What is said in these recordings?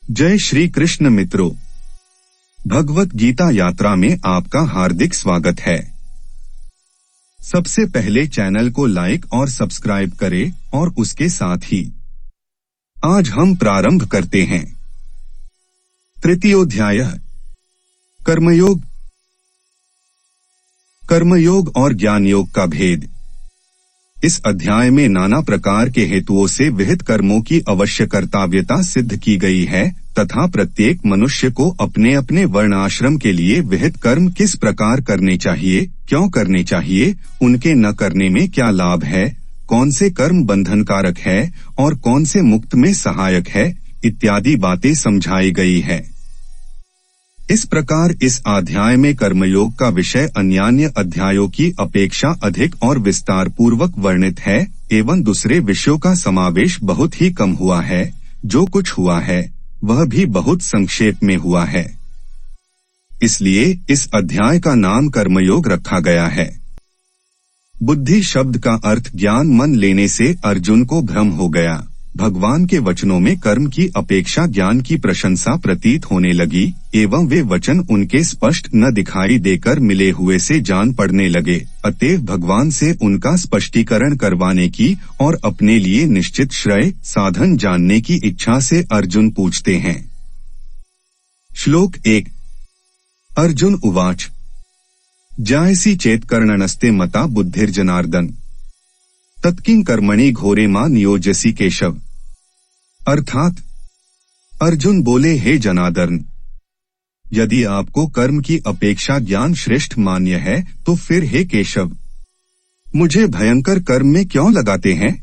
जय श्री कृष्ण मित्रों, भगवत गीता यात्रा में आपका हार्दिक स्वागत है। सबसे पहले चैनल को लाइक और सब्सक्राइब करें और उसके साथ ही आज हम प्रारंभ करते हैं। तृतीयोध्याय कर्मयोग। कर्मयोग और ज्ञान योग का भेद। इस अध्याय में नाना प्रकार के हेतुओं से विहित कर्मों की अवश्य कर्तव्यता सिद्ध की गई है तथा प्रत्येक मनुष्य को अपने अपने वर्ण आश्रम के लिए विहित कर्म किस प्रकार करने चाहिए, क्यों करने चाहिए, उनके न करने में क्या लाभ है, कौन से कर्म बंधनकारक है और कौन से मुक्त में सहायक है, इत्यादि बातें समझाई गई है। इस प्रकार इस अध्याय में कर्मयोग का विषय अन्यान्य अध्यायों की अपेक्षा अधिक और विस्तार पूर्वक वर्णित है एवं दूसरे विषयों का समावेश बहुत ही कम हुआ है। जो कुछ हुआ है वह भी बहुत संक्षेप में हुआ है, इसलिए इस अध्याय का नाम कर्मयोग रखा गया है। बुद्धि शब्द का अर्थ ज्ञान मन लेने से अर्जुन को भ्रम हो गया। भगवान के वचनों में कर्म की अपेक्षा ज्ञान की प्रशंसा प्रतीत होने लगी एवं वे वचन उनके स्पष्ट न दिखाई देकर मिले हुए से जान पड़ने लगे। अतएव भगवान से उनका स्पष्टीकरण करवाने की और अपने लिए निश्चित श्रेय साधन जानने की इच्छा से अर्जुन पूछते हैं। श्लोक 1। अर्जुन उवाच जायसी चेत कर्णनस्ते मता बुद्धिर्जनार्दन तत्किं कर्मणि घोरे मां नियोजसी केशव। अर्थात अर्जुन बोले, हे जनार्दन, यदि आपको कर्म की अपेक्षा ज्ञान श्रेष्ठ मान्य है तो फिर हे केशव, मुझे भयंकर कर्म में क्यों लगाते हैं।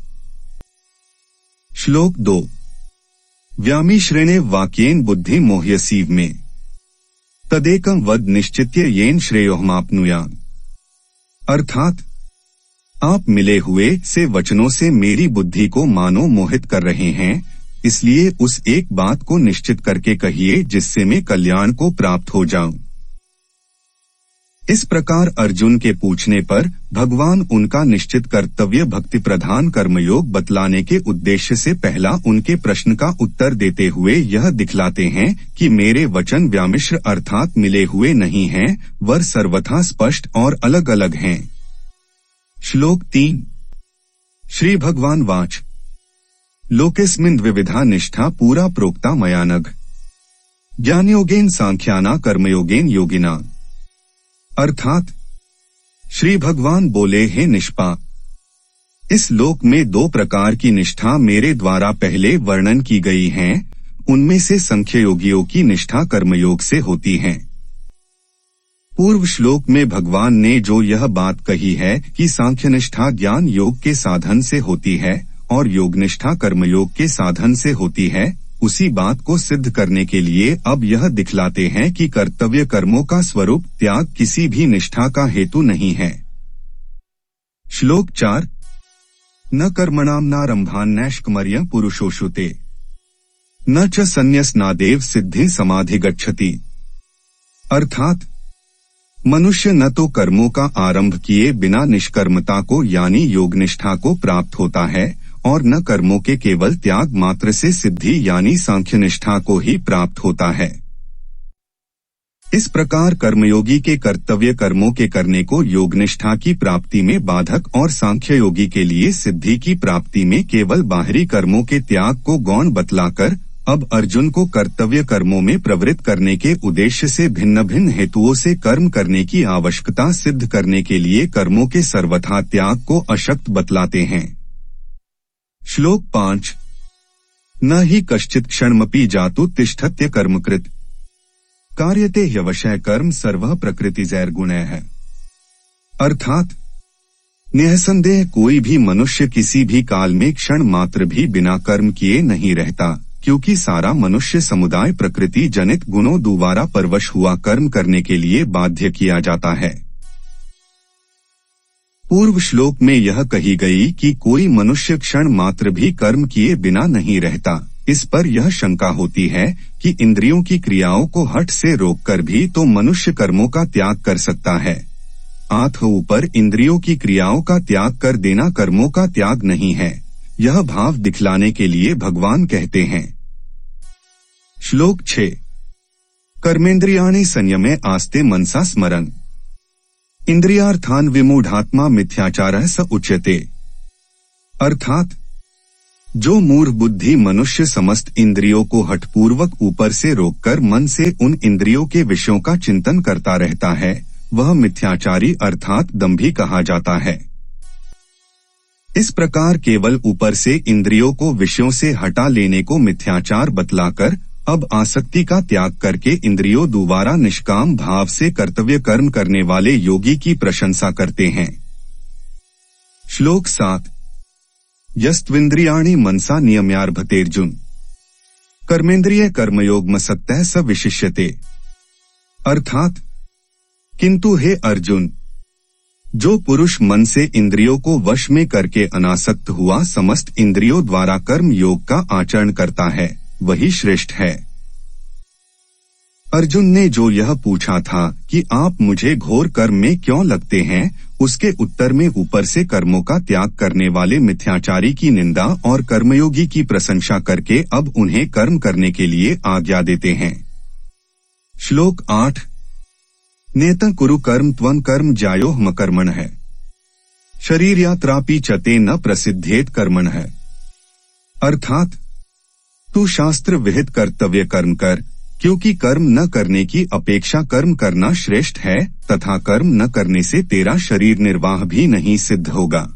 श्लोक 2। व्यामिश्रेणे वाक्येन बुद्धि मोह्यसीव में तदेकं वद निश्चित्य येन श्रेयोहमाप्नुयाम। अर्थात आप मिले हुए से वचनों से मेरी बुद्धि को मानो मोहित कर रहे हैं, इसलिए उस एक बात को निश्चित करके कहिए जिससे मैं कल्याण को प्राप्त हो जाऊं। इस प्रकार अर्जुन के पूछने पर भगवान उनका निश्चित कर्तव्य भक्ति प्रधान कर्मयोग बतलाने के उद्देश्य से पहला उनके प्रश्न का उत्तर देते हुए यह दिखलाते हैं कि मेरे वचन व्यामिश्र अर्थात मिले हुए नहीं हैं, वर सर्वथा स्पष्ट और अलग अलग हैं। श्लोक 3। श्री भगवान वाच लोकेस्मिन् द्विविधा निष्ठा पूरा प्रोक्ता मया नघ ज्ञानयोगेन सांख्याना कर्मयोगेन योगिना। अर्थात श्री भगवान बोले, हे निष्पा, इस लोक में दो प्रकार की निष्ठा मेरे द्वारा पहले वर्णन की गई हैं, उनमें से सांख्य योगियों की निष्ठा कर्मयोग से होती है। पूर्व श्लोक में भगवान ने जो यह बात कही है कि सांख्य निष्ठा ज्ञान योग के साधन से होती है और योग निष्ठा कर्मयोग के साधन से होती है, उसी बात को सिद्ध करने के लिए अब यह दिखलाते हैं कि कर्तव्य कर्मों का स्वरूप त्याग किसी भी निष्ठा का हेतु नहीं है। श्लोक 4। न कर्मणाम नारंभान्नैष्कमर्यं पुरुषोषुते न च संन्यसनादेव सिद्धि समाधि गच्छति। अर्थात मनुष्य न तो कर्मों का आरंभ किए बिना निष्कर्मता को यानी योग निष्ठा को प्राप्त होता है और न कर्मों के केवल त्याग मात्र से सिद्धि यानी सांख्य निष्ठा को ही प्राप्त होता है। इस प्रकार कर्मयोगी के कर्तव्य कर्मों के करने को योग निष्ठा की प्राप्ति में बाधक और सांख्य योगी के लिए सिद्धि की प्राप्ति में केवल बाहरी कर्मों के त्याग को गौण बतलाकर अब अर्जुन को कर्तव्य कर्मों में प्रवृत्त करने के उद्देश्य से भिन्न भिन्न हेतुओं से कर्म करने की आवश्यकता सिद्ध करने के लिए कर्मों के सर्वथा त्याग को अशक्त बतलाते हैं। श्लोक 5। न ही कश्चित् क्षणमपि जातु तिष्ठत्य कर्मकृत कार्यते ह्यवशः कर्म सर्वः प्रकृतिजैर्गुणैः। अर्थात निःसंदेह कोई भी मनुष्य किसी भी काल में क्षण मात्र भी बिना कर्म किए नहीं रहता, क्योंकि सारा मनुष्य समुदाय प्रकृति जनित गुणों द्वारा परवश हुआ कर्म करने के लिए बाध्य किया जाता है। पूर्व श्लोक में यह कही गई कि कोई मनुष्य क्षण मात्र भी कर्म किए बिना नहीं रहता। इस पर यह शंका होती है कि इंद्रियों की क्रियाओं को हठ से रोककर भी तो मनुष्य कर्मों का त्याग कर सकता है। आंख ऊपर इंद्रियों की क्रियाओं का त्याग कर देना कर्मों का त्याग नहीं है। यह भाव दिखलाने के लिए भगवान कहते हैं। श्लोक 6। कर्मेन्द्रियाणि संयमे आस्ते मनसा स्मरन् इंद्रियार्थान विमूढ़ात्मा मिथ्याचारः स उच्यते। अर्थात जो मूढ़ बुद्धि मनुष्य समस्त इंद्रियों को हठपूर्वक ऊपर से रोककर मन से उन इंद्रियों के विषयों का चिंतन करता रहता है, वह मिथ्याचारी अर्थात दंभी कहा जाता है। इस प्रकार केवल ऊपर से इंद्रियों को विषयों से हटा लेने को मिथ्याचार बतलाकर अब आसक्ति का त्याग करके इंद्रियों द्वारा निष्काम भाव से कर्तव्य कर्म करने वाले योगी की प्रशंसा करते हैं। श्लोक 7। यस्त्विन्द्रियाणि मनसा नियम्यारभतेर्जुन कर्मेन्द्रिय कर्मयोगमसक्तः स विशिष्यते। अर्थात किंतु हे अर्जुन, जो पुरुष मन से इंद्रियों को वश में करके अनासक्त हुआ समस्त इंद्रियों द्वारा कर्म योग का आचरण करता है, वही श्रेष्ठ है। अर्जुन ने जो यह पूछा था कि आप मुझे घोर कर्म में क्यों लगते हैं, उसके उत्तर में ऊपर से कर्मों का त्याग करने वाले मिथ्याचारी की निंदा और कर्मयोगी की प्रशंसा करके अब उन्हें कर्म करने के लिए आज्ञा देते हैं। श्लोक 8। नेतं कुरु कर्म त्वं कर्म ज्यायोः मकर्मणः शरीर यात्रापि चते न प्रसिद्धेत कर्मणः। अर्थात तू शास्त्र विहित कर्तव्य कर्म कर, क्योंकि कर्म न करने की अपेक्षा कर्म करना श्रेष्ठ है तथा कर्म न करने से तेरा शरीर निर्वाह भी नहीं सिद्ध होगा।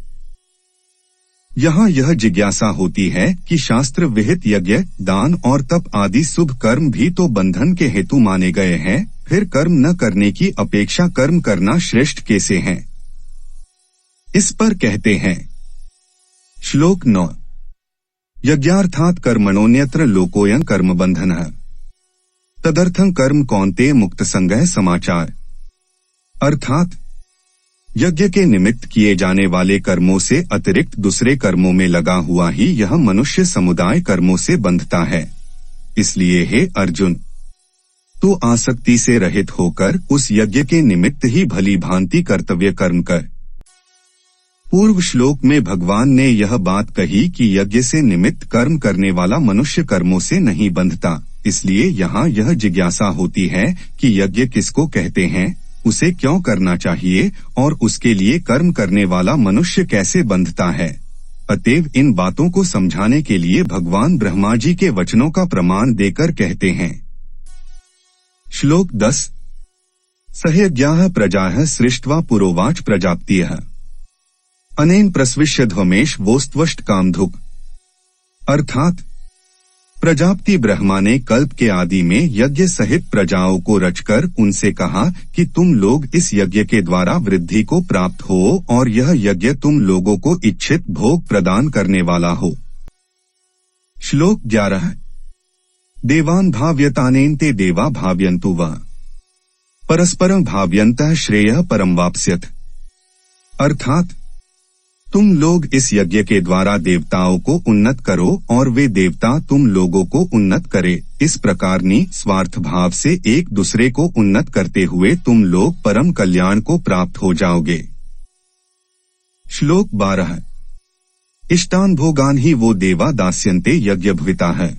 यहाँ यह जिज्ञासा होती है कि शास्त्र विहित यज्ञ, दान और तप आदि शुभ कर्म भी तो बंधन के हेतु माने गए हैं, फिर कर्म न करने की अपेक्षा कर्म करना श्रेष्ठ कैसे है? इस पर कहते हैं। श्लोक 9। यज्ञार्थात् कर्मणोऽन्यत्र लोकोऽयं कर्म बंधनः तदर्थं कर्म कौन्तेय मुक्त संगः समाचार। अर्थात यज्ञ के निमित्त किए जाने वाले कर्मों से अतिरिक्त दूसरे कर्मों में लगा हुआ ही यह मनुष्य समुदाय कर्मों से बंधता है। इसलिए हे अर्जुन, तू आसक्ति से रहित होकर उस यज्ञ के निमित्त ही भली भांति कर्तव्य कर्म कर। पूर्व श्लोक में भगवान ने यह बात कही कि यज्ञ से निमित्त कर्म करने वाला मनुष्य कर्मों से नहीं बंधता, इसलिए यहाँ यह जिज्ञासा होती है कि यज्ञ किसको कहते हैं, उसे क्यों करना चाहिए और उसके लिए कर्म करने वाला मनुष्य कैसे बंधता है। अतएव इन बातों को समझाने के लिए भगवान ब्रह्मा जी के वचनों का प्रमाण देकर कहते हैं। श्लोक 10। सहयज्ञाः प्रजाः सृष्ट्वा पुरोवाच प्रजापतियः अनेन प्रस्विष्य ध्वमेश वोस्त्वष्ट कामधुक्। अर्थात प्रजापति ब्रह्मा ने कल्प के आदि में यज्ञ सहित प्रजाओं को रचकर उनसे कहा कि तुम लोग इस यज्ञ के द्वारा वृद्धि को प्राप्त हो और यह यज्ञ तुम लोगों को इच्छित भोग प्रदान करने वाला हो। श्लोक 11। देवान् भाव्यतानेन ते देवा भाव्यन्तु वः परस्परं भाव्यन्तः श्रेयः परं वाप्स्यथ। अर्थात तुम लोग इस यज्ञ के द्वारा देवताओं को उन्नत करो और वे देवता तुम लोगों को उन्नत करे। इस प्रकार निस्वार्थ भाव से एक दूसरे को उन्नत करते हुए तुम लोग परम कल्याण को प्राप्त हो जाओगे। श्लोक 12। इष्टान भोगान ही वो देवा दास्यन्ते यज्ञभविता है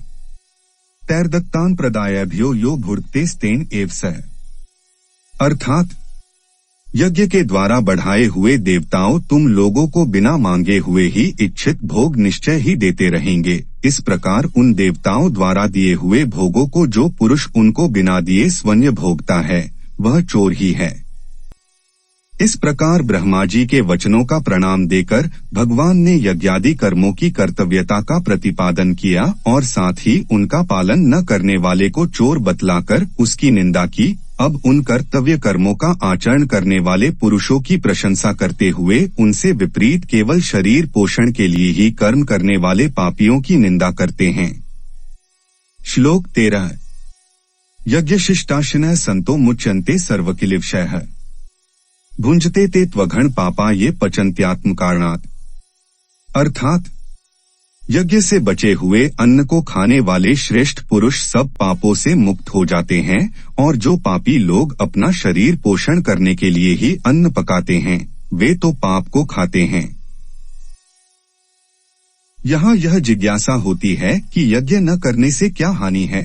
तैर्दत्तान प्रदायभ्यो यो भुर्ते स्तेन एव सः। अर्थात यज्ञ के द्वारा बढ़ाए हुए देवताओं तुम लोगों को बिना मांगे हुए ही इच्छित भोग निश्चय ही देते रहेंगे। इस प्रकार उन देवताओं द्वारा दिए हुए भोगों को जो पुरुष उनको बिना दिए स्वयं भोगता है, वह चोर ही है। इस प्रकार ब्रह्मा जी के वचनों का प्रणाम देकर भगवान ने यज्ञादि कर्मों की कर्तव्यता का प्रतिपादन किया और साथ ही उनका पालन न करने वाले को चोर बतलाकर उसकी निंदा की। अब उन कर्तव्य कर्मों का आचरण करने वाले पुरुषों की प्रशंसा करते हुए उनसे विपरीत केवल शरीर पोषण के लिए ही कर्म करने वाले पापियों की निंदा करते हैं। श्लोक 13। यज्ञशिष्टाशिनः संतो मुच्यन्ते सर्वकिल्बिषयः भुंजते ते त्वघन पापा ये पचन्त्यात्म कारणात्। अर्थात यज्ञ से बचे हुए अन्न को खाने वाले श्रेष्ठ पुरुष सब पापों से मुक्त हो जाते हैं और जो पापी लोग अपना शरीर पोषण करने के लिए ही अन्न पकाते हैं, वे तो पाप को खाते हैं। यहाँ यह जिज्ञासा होती है कि यज्ञ न करने से क्या हानि है।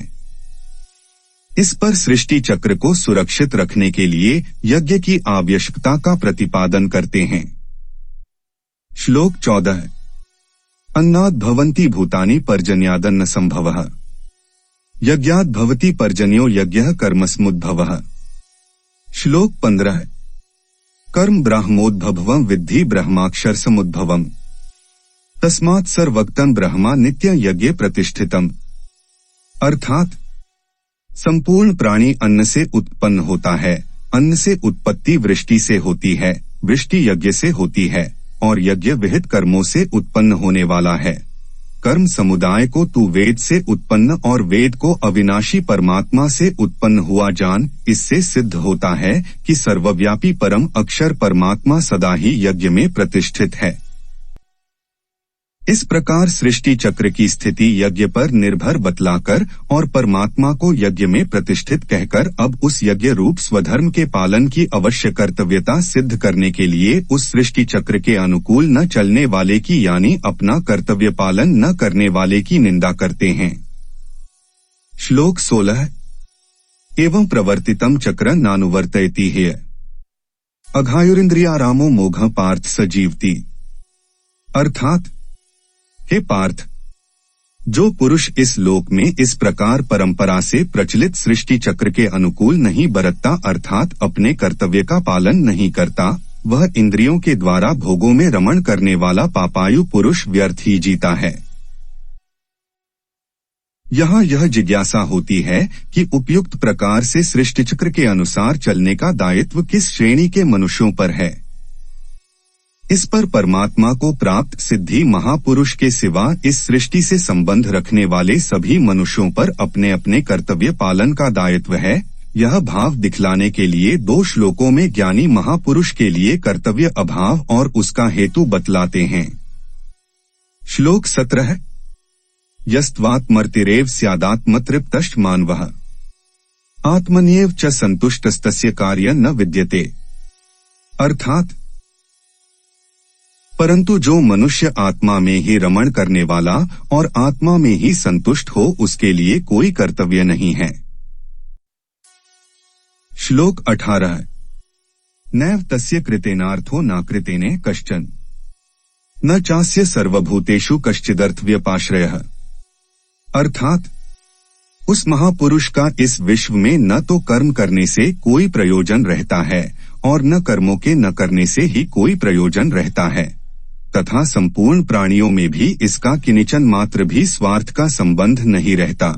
इस पर सृष्टि चक्र को सुरक्षित रखने के लिए यज्ञ की आवश्यकता का प्रतिपादन करते हैं। श्लोक 14। अन्नाद् भवन्ति भूतानि पर्जन्यादन्न संभवः यज्ञाद् भवति पर्जन्यो यज्ञः कर्मसमुद्भवः। श्लोक 15। कर्म ब्राह्मोद्भवं विद्धि ब्रह्माक्षर समुद्भवम् तस्मात् सर्वक्तं ब्रह्मा नित्य यज्ञ प्रतिष्ठितम्। अर्थात संपूर्ण प्राणी अन्न से उत्पन्न होता है, अन्न से उत्पत्ति वृष्टि से होती है, वृष्टि यज्ञ से होती है और यज्ञ विहित कर्मों से उत्पन्न होने वाला है। कर्म समुदाय को तू वेद से उत्पन्न और वेद को अविनाशी परमात्मा से उत्पन्न हुआ जान। इससे सिद्ध होता है कि सर्वव्यापी परम अक्षर परमात्मा सदा ही यज्ञ में प्रतिष्ठित है। इस प्रकार सृष्टि चक्र की स्थिति यज्ञ पर निर्भर बतलाकर और परमात्मा को यज्ञ में प्रतिष्ठित कहकर अब उस यज्ञ रूप स्वधर्म के पालन की अवश्य कर्तव्यता सिद्ध करने के लिए उस सृष्टि चक्र के अनुकूल न चलने वाले की यानी अपना कर्तव्य पालन न करने वाले की निंदा करते हैं। श्लोक 16। एवं प्रवर्तितम चक्र नानुवर्तयति हे अघायुरिंद्रियारामो मोघ पार्थ सजीवति। अर्थात हे पार्थ, जो पुरुष इस लोक में इस प्रकार परंपरा से प्रचलित सृष्टि चक्र के अनुकूल नहीं बरतता अर्थात अपने कर्तव्य का पालन नहीं करता, वह इंद्रियों के द्वारा भोगों में रमण करने वाला पापायु पुरुष व्यर्थ ही जीता है। यहाँ यह जिज्ञासा होती है कि उपयुक्त प्रकार से सृष्टि चक्र के अनुसार चलने का दायित्व किस श्रेणी के मनुष्यों पर है। इस पर परमात्मा को प्राप्त सिद्धि महापुरुष के सिवा इस सृष्टि से संबंध रखने वाले सभी मनुष्यों पर अपने अपने कर्तव्य पालन का दायित्व है। यह भाव दिखलाने के लिए 2 श्लोकों में ज्ञानी महापुरुष के लिए कर्तव्य अभाव और उसका हेतु बतलाते हैं। श्लोक 17। यस्त्वात्मर्तिरेव स्यादात्मतृप्तश्च मानवः आत्मन्येव च संतुष्टस्तस्य कार्य न विद्यते। अर्थात परंतु जो मनुष्य आत्मा में ही रमण करने वाला और आत्मा में ही संतुष्ट हो उसके लिए कोई कर्तव्य नहीं है। श्लोक 18। नैव तस्य कृतेनार्थो नाकृतेने कश्चन न चास्य सर्वभूतेषु कश्चिदर्थव्यपाश्रयः। अर्थात उस महापुरुष का इस विश्व में न तो कर्म करने से कोई प्रयोजन रहता है और न कर्मों के न करने से ही कोई प्रयोजन रहता है तथा संपूर्ण प्राणियों में भी इसका किंचिन मात्र भी स्वार्थ का संबंध नहीं रहता।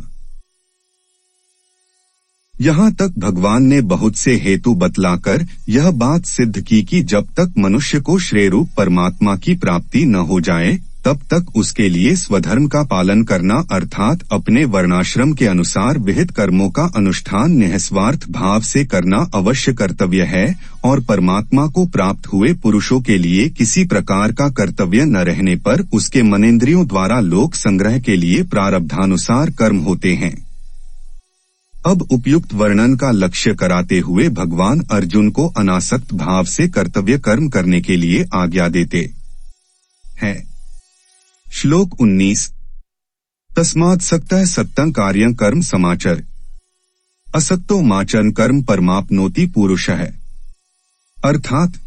यहाँ तक भगवान ने बहुत से हेतु बतलाकर यह बात सिद्ध की कि जब तक मनुष्य को श्रेय रूप परमात्मा की प्राप्ति न हो जाए तब तक उसके लिए स्वधर्म का पालन करना अर्थात अपने वर्णाश्रम के अनुसार विहित कर्मों का अनुष्ठान निःस्वार्थ भाव से करना अवश्य कर्तव्य है और परमात्मा को प्राप्त हुए पुरुषों के लिए किसी प्रकार का कर्तव्य न रहने पर उसके मनेंद्रियों द्वारा लोक संग्रह के लिए प्रारब्धानुसार कर्म होते हैं। अब उपयुक्त वर्णन का लक्ष्य कराते हुए भगवान अर्जुन को अनासक्त भाव से कर्तव्य कर्म करने के लिए आज्ञा देते हैं। श्लोक 19। तस्मात् सक्तः सक्तं कार्यं कर्म समाचर असक्तो माचरन् कर्म परमाप्नोति पुरुषः। अर्थात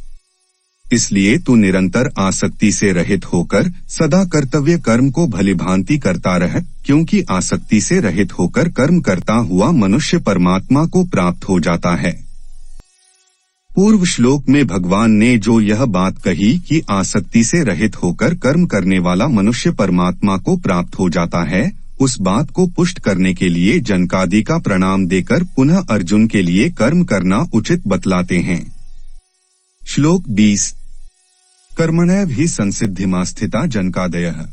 इसलिए तू निरंतर आसक्ति से रहित होकर सदा कर्तव्य कर्म को भलीभांति करता रह, क्योंकि आसक्ति से रहित होकर कर्म करता हुआ मनुष्य परमात्मा को प्राप्त हो जाता है। पूर्व श्लोक में भगवान ने जो यह बात कही कि आसक्ति से रहित होकर कर्म करने वाला मनुष्य परमात्मा को प्राप्त हो जाता है, उस बात को पुष्ट करने के लिए जनकादि का प्रणाम देकर पुनः अर्जुन के लिए कर्म करना उचित बतलाते हैं। श्लोक 20। कर्मणैव हि संसिद्धिमास्थिता जनकादयः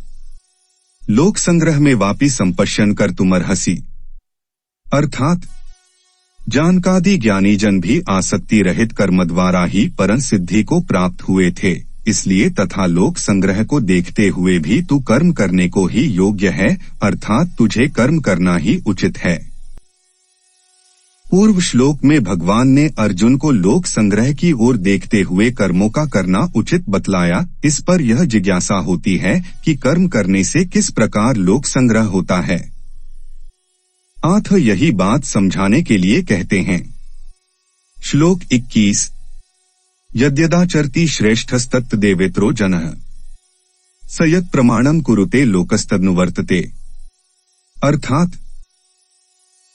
लोक संग्रह में वापि संपश्यन कर्तुमर्हसि। अर्थात जानकादि ज्ञानी जन भी आसक्ति रहित कर्म द्वारा ही परम सिद्धि को प्राप्त हुए थे, इसलिए तथा लोक संग्रह को देखते हुए भी तू कर्म करने को ही योग्य है, अर्थात तुझे कर्म करना ही उचित है। पूर्व श्लोक में भगवान ने अर्जुन को लोक संग्रह की ओर देखते हुए कर्मों का करना उचित बतलाया। इस पर यह जिज्ञासा होती है कि कर्म करने से किस प्रकार लोक संग्रह होता है। आथ यही बात समझाने के लिए कहते हैं। श्लोक 21। यद्यदाचरति श्रेष्ठस्तत्तदेवेतरो जनः स यत् प्रमाणम कुरुते लोकस्तदनुवर्तते। अर्थात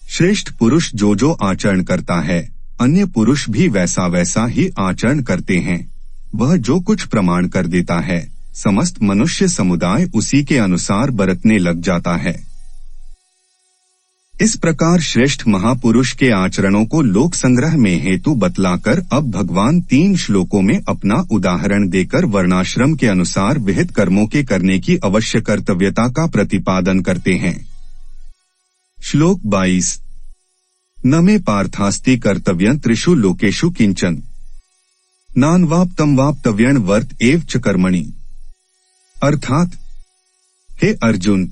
श्रेष्ठ पुरुष जो आचरण करता है, अन्य पुरुष भी वैसा वैसा ही आचरण करते हैं। वह जो कुछ प्रमाण कर देता है, समस्त मनुष्य समुदाय उसी के अनुसार बरतने लग जाता है। इस प्रकार श्रेष्ठ महापुरुष के आचरणों को लोक संग्रह में हेतु बतलाकर अब भगवान 3 श्लोकों में अपना उदाहरण देकर वर्णाश्रम के अनुसार विहित कर्मों के करने की अवश्य कर्तव्यता का प्रतिपादन करते हैं। श्लोक 22। न मे पार्थास्ति कर्तव्यं त्रिषु लोकेषु किंचन नान्वाप्तं वाप्तव्यं वर्त एव च कर्मणि। अर्थात हे अर्जुन,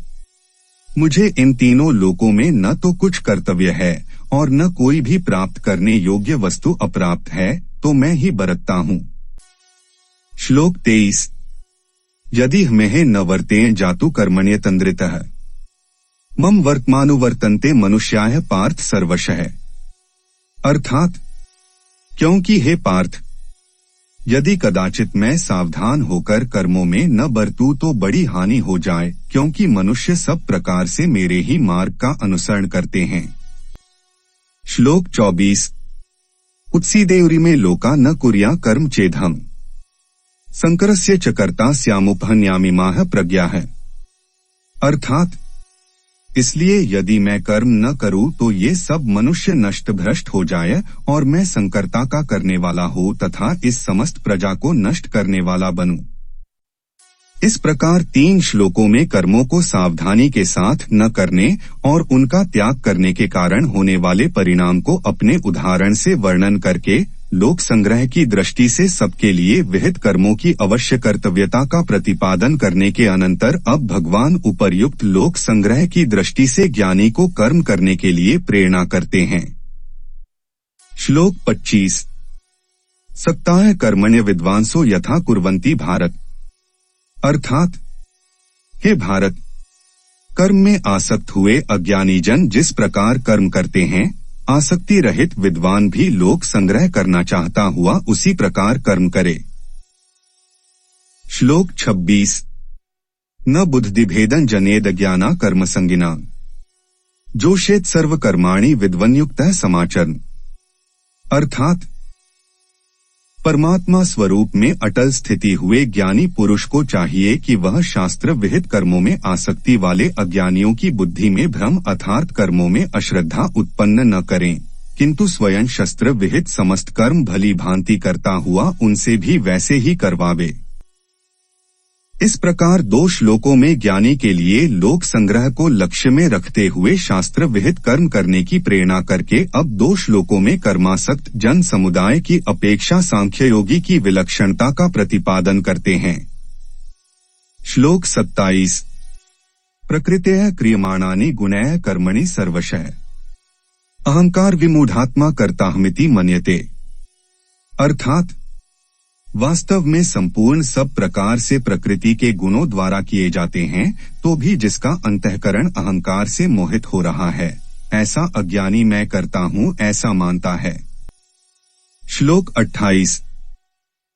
मुझे इन तीनों लोकों में न तो कुछ कर्तव्य है और न कोई भी प्राप्त करने योग्य वस्तु अप्राप्त है, तो मैं ही बरतता हूँ। श्लोक 23। यदि मेह न वर्तें जातु कर्मण्यतन्द्रितः मम वर्तमानुवर्तन्ते मनुष्याः पार्थ सर्वशः। अर्थात क्योंकि हे पार्थ, यदि कदाचित मैं सावधान होकर कर्मों में न बरतूं तो बड़ी हानि हो जाए, क्योंकि मनुष्य सब प्रकार से मेरे ही मार्ग का अनुसरण करते हैं। श्लोक 24। उत्सीदेवरी में लोका न कुर्या कर्म चेदहम संकरस्य च कर्ता स्यामुपहन्यामिमाः प्रज्ञाः। अर्थात इसलिए यदि मैं कर्म न करूं तो ये सब मनुष्य नष्ट भ्रष्ट हो जाए और मैं संकर्ता का करने वाला हो तथा इस समस्त प्रजा को नष्ट करने वाला बनूं। इस प्रकार 3 श्लोकों में कर्मों को सावधानी के साथ न करने और उनका त्याग करने के कारण होने वाले परिणाम को अपने उदाहरण से वर्णन करके लोक संग्रह की दृष्टि से सबके लिए विहित कर्मों की अवश्य कर्तव्यता का प्रतिपादन करने के अनंतर अब भगवान उपर्युक्त लोक संग्रह की दृष्टि से ज्ञानी को कर्म करने के लिए प्रेरणा करते हैं। श्लोक 25। सक्ताः कर्मण्य विद्वांसो यथा कुर्वन्ति भारत। अर्थात हे भारत, कर्म में आसक्त हुए अज्ञानी जन जिस प्रकार कर्म करते हैं, आसक्ति रहित विद्वान भी लोक संग्रह करना चाहता हुआ उसी प्रकार कर्म करे। श्लोक 26। न बुद्धिभेदं जनेद ज्ञाना कर्म संगिना जोषेत सर्व कर्माणि विद्वन्युक्तः समाचरन्। अर्थात परमात्मा स्वरूप में अटल स्थिति हुए ज्ञानी पुरुष को चाहिए कि वह शास्त्र विहित कर्मों में आसक्ति वाले अज्ञानियों की बुद्धि में भ्रम अर्थात कर्मों में अश्रद्धा उत्पन्न न करें, किंतु स्वयं शस्त्र विहित समस्त कर्म भली भांति करता हुआ उनसे भी वैसे ही करवावे। इस प्रकार 2 श्लोकों में ज्ञानी के लिए लोक संग्रह को लक्ष्य में रखते हुए शास्त्र विहित कर्म करने की प्रेरणा करके अब 2 श्लोकों में कर्मासक्त जन समुदाय की अपेक्षा सांख्य योगी की विलक्षणता का प्रतिपादन करते हैं। श्लोक 27। प्रकृतेः क्रियमाणानि गुणैः कर्मणि सर्वशः अहंकार विमूढ़ात्मा कर्ताहमिति मन्यते। अर्थात वास्तव में संपूर्ण सब प्रकार से प्रकृति के गुणों द्वारा किए जाते हैं, तो भी जिसका अंतःकरण अहंकार से मोहित हो रहा है, ऐसा अज्ञानी मैं करता हूँ ऐसा मानता है। श्लोक 28।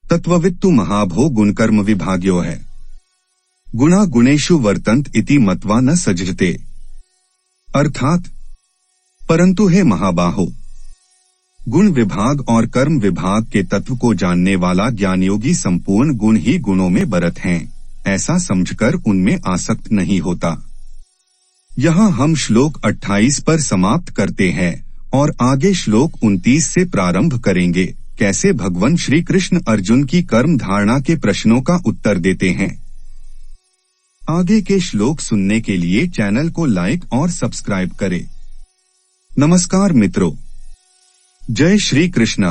तत्त्ववित्तु महाभो गुणकर्म विभाग्यो है गुणा गुणेषु वर्तन्त इति मत्वा न सज्जते। अर्थात परंतु हे महाबाहो, गुण विभाग और कर्म विभाग के तत्व को जानने वाला ज्ञानयोगी संपूर्ण गुण ही गुणों में बरत हैं, ऐसा समझकर उनमें आसक्त नहीं होता। यहाँ हम श्लोक 28 पर समाप्त करते हैं और आगे श्लोक 29 से प्रारंभ करेंगे, कैसे भगवान श्री कृष्ण अर्जुन की कर्म धारणा के प्रश्नों का उत्तर देते हैं। आगे के श्लोक सुनने के लिए चैनल को लाइक और सब्सक्राइब करें। नमस्कार मित्रों, जय श्री कृष्णा।